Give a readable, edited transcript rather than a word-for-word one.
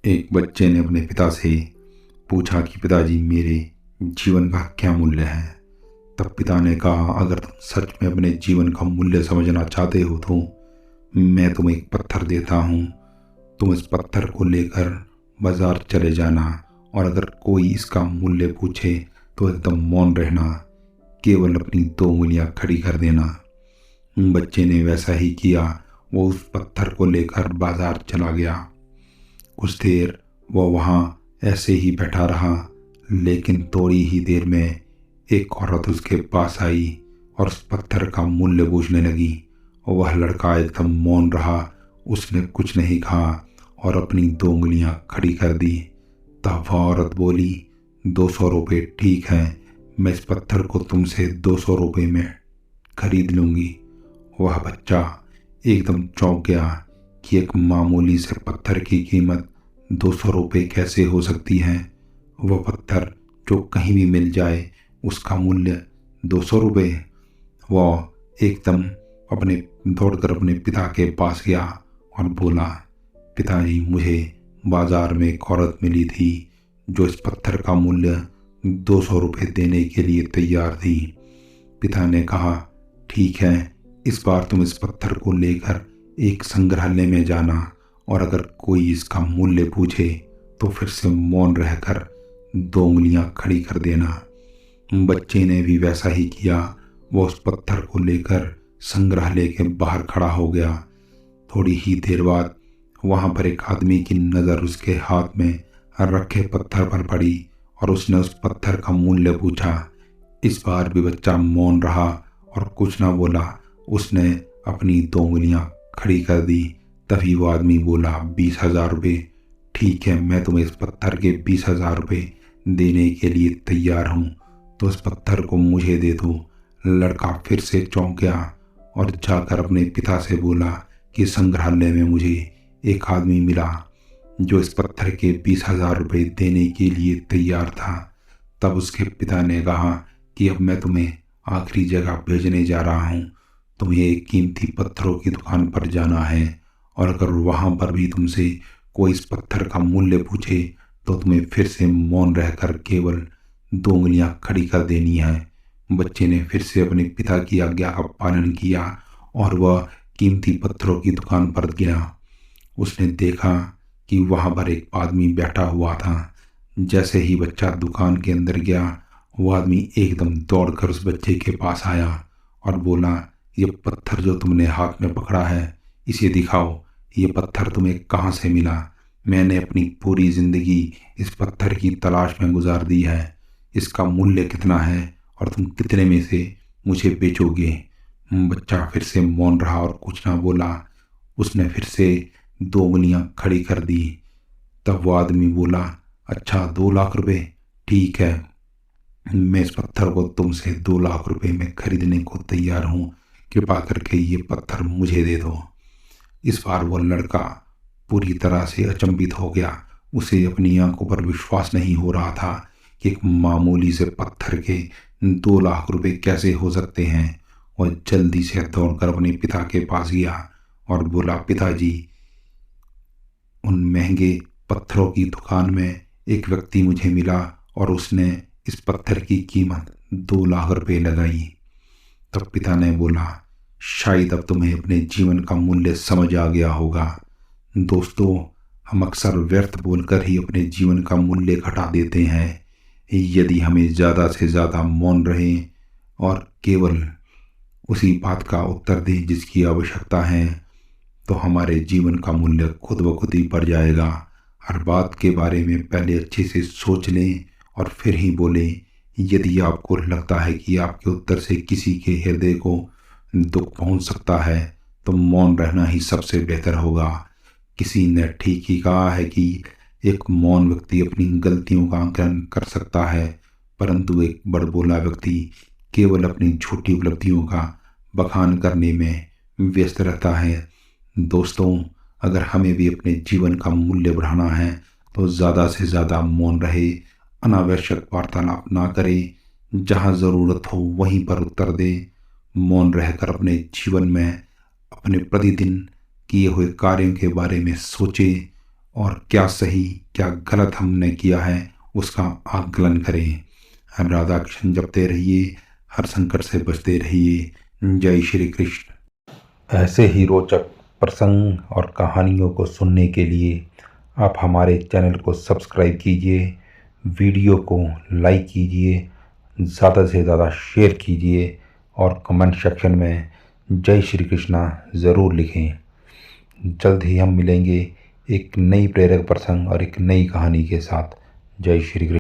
एक बच्चे ने अपने पिता से पूछा कि पिताजी, मेरे जीवन का क्या मूल्य है। तब पिता ने कहा, अगर तुम सच में अपने जीवन का मूल्य समझना चाहते हो तो मैं तुम्हें एक पत्थर देता हूँ। तुम इस पत्थर को लेकर बाजार चले जाना, और अगर कोई इसका मूल्य पूछे तो एकदम मौन रहना, केवल अपनी दो उंगलियां खड़ी कर देना। बच्चे ने वैसा ही किया। वो उस पत्थर को लेकर बाजार चला गया। कुछ देर वह वहाँ ऐसे ही बैठा रहा, लेकिन थोड़ी ही देर में एक औरत उसके पास आई और उस पत्थर का मूल्य पूछने लगी। वह लड़का एकदम मौन रहा। उसने कुछ नहीं कहा और अपनी दो उंगलियां खड़ी कर दी। तब वह औरत बोली, 200 रुपये ठीक है, मैं इस पत्थर को तुमसे 200 रुपये में खरीद लूँगी। वह बच्चा एकदम चौंक गया कि एक मामूली से पत्थर की कीमत 200 रुपये कैसे हो सकती है। वह पत्थर जो कहीं भी मिल जाए उसका मूल्य 200 रुपये। वह एकदम अपने दौड़कर अपने पिता के पास गया और बोला, पिताजी, मुझे बाजार में एक औरत मिली थी जो इस पत्थर का मूल्य 200 रुपये देने के लिए तैयार थी। पिता ने कहा, ठीक है, इस बार तुम इस पत्थर को लेकर एक संग्रहालय में जाना, और अगर कोई इसका मूल्य पूछे तो फिर से मौन रहकर दो उंगलियां खड़ी कर देना। बच्चे ने भी वैसा ही किया। वह उस पत्थर को लेकर संग्रहालय के बाहर खड़ा हो गया। थोड़ी ही देर बाद वहां पर एक आदमी की नज़र उसके हाथ में रखे पत्थर पर पड़ी और उसने उस पत्थर का मूल्य पूछा। इस बार भी बच्चा मौन रहा और कुछ ना बोला। उसने अपनी दो उंगलियां खड़ी कर दी। तभी वो आदमी बोला, 20,000 रुपये ठीक है, मैं तुम्हें इस पत्थर के 20,000 रुपये देने के लिए तैयार हूँ, तो इस पत्थर को मुझे दे दो। लड़का फिर से चौंक गया और जाकर अपने पिता से बोला कि संग्रहालय में मुझे एक आदमी मिला जो इस पत्थर के 20,000 रुपये देने के लिए तैयार था। तब उसके पिता ने कहा कि अब मैं तुम्हें आखिरी जगह भेजने जा रहा हूँ। तुम्हें एक कीमती पत्थरों की दुकान पर जाना है, और अगर वहाँ पर भी तुमसे कोई इस पत्थर का मूल्य पूछे तो तुम्हें फिर से मौन रहकर केवल दो उंगलियां खड़ी कर देनी है। बच्चे ने फिर से अपने पिता की आज्ञा का पालन किया और वह कीमती पत्थरों की दुकान पर गया। उसने देखा कि वहाँ पर एक आदमी बैठा हुआ था। जैसे ही बच्चा दुकान के अंदर गया, वो आदमी एकदम दौड़कर उस बच्चे के पास आया और बोला, ये पत्थर जो तुमने हाथ में पकड़ा है, इसे दिखाओ। ये पत्थर तुम्हें कहाँ से मिला? मैंने अपनी पूरी जिंदगी इस पत्थर की तलाश में गुजार दी है। इसका मूल्य कितना है और तुम कितने में से मुझे बेचोगे? बच्चा फिर से मौन रहा और कुछ ना बोला। उसने फिर से दो उंगलियां खड़ी कर दी। तब वो आदमी बोला, अच्छा, 2 लाख रुपए ठीक है, मैं इस पत्थर को तुमसे 2 लाख रुपए में खरीदने को तैयार हूँ। कृपा करके ये पत्थर मुझे दे दो। इस बार वो लड़का पूरी तरह से अचंभित हो गया। उसे अपनी आंखों पर विश्वास नहीं हो रहा था कि एक मामूली से पत्थर के 2 लाख रुपए कैसे हो सकते हैं। और जल्दी से दौड़कर अपने पिता के पास गया और बोला, पिताजी, उन महंगे पत्थरों की दुकान में एक व्यक्ति मुझे मिला और उसने इस पत्थर की कीमत 2 लाख रुपए लगाई। तब पिता ने बोला, शायद अब तुम्हें अपने जीवन का मूल्य समझ आ गया होगा। दोस्तों, हम अक्सर व्यर्थ बोलकर ही अपने जीवन का मूल्य घटा देते हैं। यदि हमें ज़्यादा से ज़्यादा मौन रहें और केवल उसी बात का उत्तर दें जिसकी आवश्यकता है, तो हमारे जीवन का मूल्य खुद ब खुद ही बढ़ जाएगा। हर बात के बारे में पहले अच्छे से सोच लें और फिर ही बोलें। यदि आपको लगता है कि आपके उत्तर से किसी के हृदय को दुख पहुंच सकता है, तो मौन रहना ही सबसे बेहतर होगा। किसी ने ठीक ही कहा है कि एक मौन व्यक्ति अपनी गलतियों का आकलन कर सकता है, परंतु एक बड़बोला व्यक्ति केवल अपनी झूठी उपलब्धियों का बखान करने में व्यस्त रहता है। दोस्तों, अगर हमें भी अपने जीवन का मूल्य बढ़ाना है तो ज़्यादा से ज़्यादा मौन रहे, अनावश्यक वार्तालाप ना करें, जहाँ ज़रूरत हो वहीं पर उत्तर दें। मौन रहकर अपने जीवन में अपने प्रतिदिन किए हुए कार्यों के बारे में सोचें और क्या सही क्या गलत हमने किया है उसका आकलन करें। हम राधा कृष्ण जपते रहिए, हर संकट से बचते रहिए। जय श्री कृष्ण। ऐसे ही रोचक प्रसंग और कहानियों को सुनने के लिए आप हमारे चैनल को सब्सक्राइब कीजिए, वीडियो को लाइक कीजिए, ज़्यादा से ज़्यादा शेयर कीजिए और कमेंट सेक्शन में जय श्री कृष्णा ज़रूर लिखें। जल्द ही हम मिलेंगे एक नई प्रेरक प्रसंग और एक नई कहानी के साथ। जय श्री कृष्ण।